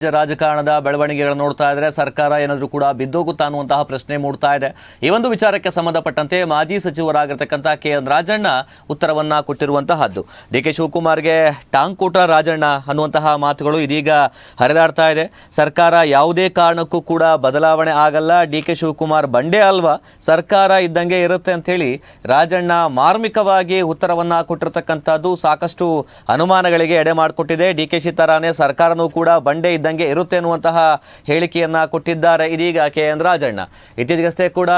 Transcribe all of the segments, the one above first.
ರಾಜಕಾರಣದ ಬೆಳವಣಿಗೆಗಳನ್ನು ನೋಡ್ತಾ ಇದ್ರೆ ಸರ್ಕಾರ ಏನಾದರೂ ಕೂಡ ಬಿದ್ದೋಗುತ್ತಾ ಅನ್ನುವಂತಹ ಪ್ರಶ್ನೆ ಮೂಡ್ತಾ ಇದೆ. ಈ ಒಂದು ವಿಚಾರಕ್ಕೆ ಸಂಬಂಧಪಟ್ಟಂತೆ ಮಾಜಿ ಸಚಿವರಾಗಿರ್ತಕ್ಕಂಥ ಕೆ.ಎನ್. ರಾಜಣ್ಣ ಉತ್ತರವನ್ನ ಕೊಟ್ಟಿರುವಂತಹದ್ದು. ಡಿ.ಕೆ. ಶಿವಕುಮಾರ್ಗೆ ಟಾಂಗ್ ಕೂಟ ರಾಜಣ್ಣ ಅನ್ನುವಂತಹ ಮಾತುಗಳು ಇದೀಗ ಹರಿದಾಡ್ತಾ ಇದೆ. ಸರ್ಕಾರ ಯಾವುದೇ ಕಾರಣಕ್ಕೂ ಕೂಡ ಬದಲಾವಣೆ ಆಗಲ್ಲ, ಡಿ.ಕೆ. ಶಿವಕುಮಾರ್ ಬಂಡೆ ಅಲ್ವಾ, ಸರ್ಕಾರ ಇದ್ದಂಗೆ ಇರುತ್ತೆ ಅಂತ ಹೇಳಿ ರಾಜಣ್ಣ ಮಾರ್ಮಿಕವಾಗಿ ಉತ್ತರವನ್ನ ಕೊಟ್ಟಿರತಕ್ಕಂಥದ್ದು ಸಾಕಷ್ಟು ಅನುಮಾನಗಳಿಗೆ ಎಡೆ ಮಾಡಿಕೊಟ್ಟಿದೆ. ಡಿ.ಕೆ. ತರಾನೇ ಸರ್ಕಾರನೂ ಕೂಡ ಬಂಡೆ ಇದ್ದಂಗೆ ಇರುತ್ತೆ ಅನ್ನುವಂತಹ ಹೇಳಿಕೆಯನ್ನ ಕೊಟ್ಟಿದ್ದಾರೆ ಇದೀಗ ಕೆ.ಎನ್. ರಾಜಣ್ಣ. ಇತ್ತೀಚೆಗಷ್ಟೇ ಕೂಡ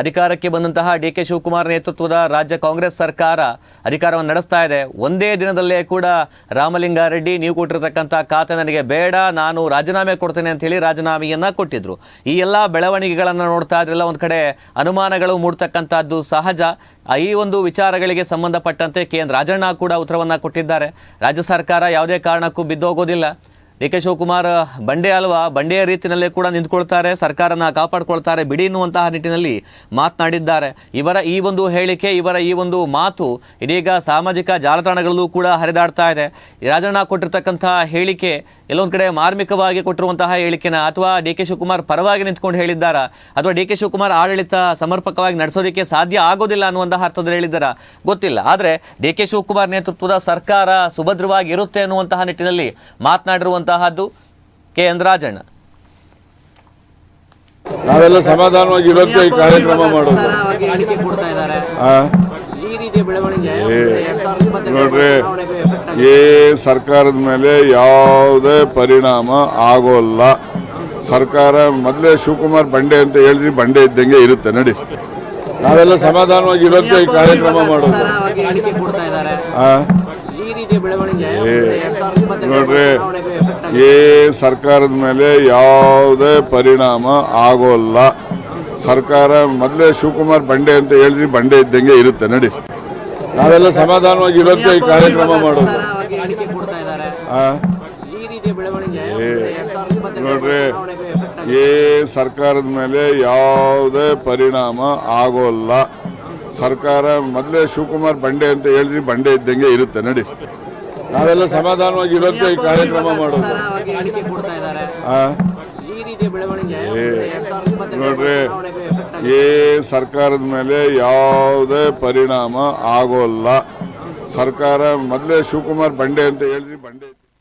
ಅಧಿಕಾರಕ್ಕೆ ಬಂದಂತಹ ಡಿ.ಕೆ. ಶಿವಕುಮಾರ್ ನೇತೃತ್ವದ ರಾಜ್ಯ ಕಾಂಗ್ರೆಸ್ ಸರ್ಕಾರ ಅಧಿಕಾರವನ್ನು ನಡೆಸ್ತಾ ಇದೆ. ಒಂದೇ ದಿನದಲ್ಲೇ ಕೂಡ ರಾಮಲಿಂಗಾರೆಡ್ಡಿ ನೀವು ಕೊಟ್ಟಿರತಕ್ಕಂಥ ಖಾತೆ ನನಗೆ ಬೇಡ, ನಾನು ರಾಜೀನಾಮೆ ಕೊಡ್ತೇನೆ ಅಂತ ಹೇಳಿ ರಾಜೀನಾಮೆಯನ್ನ ಕೊಟ್ಟಿದ್ರು. ಈ ಎಲ್ಲ ಬೆಳವಣಿಗೆಗಳನ್ನು ನೋಡ್ತಾ ಇದ್ರೆಲ್ಲ ಒಂದು ಕಡೆ ಅನುಮಾನಗಳು ಮೂಡ್ತಕ್ಕಂಥದ್ದು ಸಹಜ. ಈ ಒಂದು ವಿಚಾರಗಳಿಗೆ ಸಂಬಂಧಪಟ್ಟಂತೆ ಕೆ.ಎನ್. ರಾಜಣ್ಣ ಕೂಡ ಉತ್ತರವನ್ನು ಕೊಟ್ಟಿದ್ದಾರೆ. ರಾಜ್ಯ ಸರ್ಕಾರ ಯಾವುದೇ ಕಾರಣಕ್ಕೂ ಬಿದ್ದೋಗೋದಿಲ್ಲ, ಡಿ.ಕೆ. ಶಿವಕುಮಾರ್ ಬಂಡೆ ಅಲ್ವಾ, ಬಂಡೆಯ ರೀತಿಯಲ್ಲೇ ಕೂಡ ನಿಂತ್ಕೊಳ್ತಾರೆ, ಸರ್ಕಾರನ ಕಾಪಾಡ್ಕೊಳ್ತಾರೆ ಬಿಡಿ ಎನ್ನುವಂತಹ ನಿಟ್ಟಿನಲ್ಲಿ ಮಾತನಾಡಿದ್ದಾರೆ. ಇವರ ಈ ಒಂದು ಹೇಳಿಕೆ, ಇವರ ಈ ಒಂದು ಮಾತು ಇದೀಗ ಸಾಮಾಜಿಕ ಜಾಲತಾಣಗಳಲ್ಲೂ ಕೂಡ ಹರಿದಾಡ್ತಾ ಇದೆ. ರಾಜಣ್ಣ ಕೊಟ್ಟಿರ್ತಕ್ಕಂಥ ಹೇಳಿಕೆ ಎಲ್ಲೊಂದು ಕಡೆ ಮಾರ್ಮಿಕವಾಗಿ ಕೊಟ್ಟಿರುವಂತಹ ಹೇಳಿಕೆನ, ಅಥವಾ ಡಿ.ಕೆ. ಶಿವಕುಮಾರ್ ಪರವಾಗಿ ನಿಂತ್ಕೊಂಡು ಹೇಳಿದ್ದಾರಾ, ಅಥವಾ ಡಿ.ಕೆ. ಶಿವಕುಮಾರ್ ಆಡಳಿತ ಸಮರ್ಪಕವಾಗಿ ನಡೆಸೋದಕ್ಕೆ ಸಾಧ್ಯ ಆಗೋದಿಲ್ಲ ಅನ್ನುವಂತಹ ಅರ್ಥದಲ್ಲಿ ಹೇಳಿದ್ದಾರಾ ಗೊತ್ತಿಲ್ಲ. ಆದರೆ ಡಿ.ಕೆ. ಶಿವಕುಮಾರ್ ನೇತೃತ್ವದ ಸರ್ಕಾರ ಸುಭದ್ರವಾಗಿ ಇರುತ್ತೆ ಅನ್ನುವಂತಹ ನಿಟ್ಟಿನಲ್ಲಿ ಮಾತನಾಡಿರುವಂತಹದ್ದು ಕೆ.ಎನ್. ರಾಜಣ್ಣ. ನಾವೆಲ್ಲ ಸಮಾಧಾನವಾಗಿ ಇರೋದಕ್ಕೆ ಈ ಕಾರ್ಯಕ್ರಮ ಮಾಡೋದು. ನೋಡ್ರಿ, ಈ ಸರ್ಕಾರದ ಮೇಲೆ ಯಾವುದೇ ಪರಿಣಾಮ ಆಗೋಲ್ಲ. ಸರ್ಕಾರ ಮೊದಲೇ ಶಿವಕುಮಾರ್ ಬಂಡೆ ಅಂತ ಹೇಳಿದ್ರಿ, ಬಂಡೆ ಇದ್ದಂಗೆ ಇರುತ್ತೆ. ನಡಿ, ನಾವೆಲ್ಲ ಸಮಾಧಾನವಾಗಿ ಇರೋದಕ್ಕೆ ಈ ಕಾರ್ಯಕ್ರಮ ಮಾಡೋದು. ನೋಡ್ರಿ, ಈ ಸರ್ಕಾರದ ಮೇಲೆ ಯಾವುದೇ ಪರಿಣಾಮ ಆಗೋಲ್ಲ. ಸರ್ಕಾರ ಮೊದಲೇ ಶಿವಕುಮಾರ್ ಬಂಡೆ ಅಂತ ಹೇಳಿದ್ರಿ, ಬಂಡೆ ಇದ್ದಂಗೆ ಇರುತ್ತೆ. ನಡಿ, ನಾವೆಲ್ಲ ಸಮಾಧಾನವಾಗಿ ಇರೋದಕ್ಕೆ ಈ ಕಾರ್ಯಕ್ರಮ ಮಾಡೋದು. ನೋಡ್ರಿ, ಈ ಸರ್ಕಾರದ ಮೇಲೆ ಯಾವುದೇ ಪರಿಣಾಮ ಆಗೋಲ್ಲ. ಸರ್ಕಾರ ಮೊದಲೇ ಶಿವಕುಮಾರ್ ಬಂಡೆ ಅಂತ ಹೇಳಿದ್ರಿ, ಬಂಡೆ ಇದ್ದಂಗೆ ಇರುತ್ತೆ. ನಡಿ, ನಾವೆಲ್ಲ ಸಮಾಧಾನವಾಗಿ ಇರೋದಕ್ಕೆ ಈ ಕಾರ್ಯಕ್ರಮ ಮಾಡೋದು. ನೋಡ್ರಿ, ಈ ಸರ್ಕಾರದ ಮೇಲೆ ಯಾವುದೇ ಪರಿಣಾಮ ಆಗೋಲ್ಲ. ಸರ್ಕಾರ ಮೊದಲೇ ಶಿವಕುಮಾರ್ ಬಂಡೆ ಅಂತ ಹೇಳಿದ್ರಿ, ಬಂಡೆ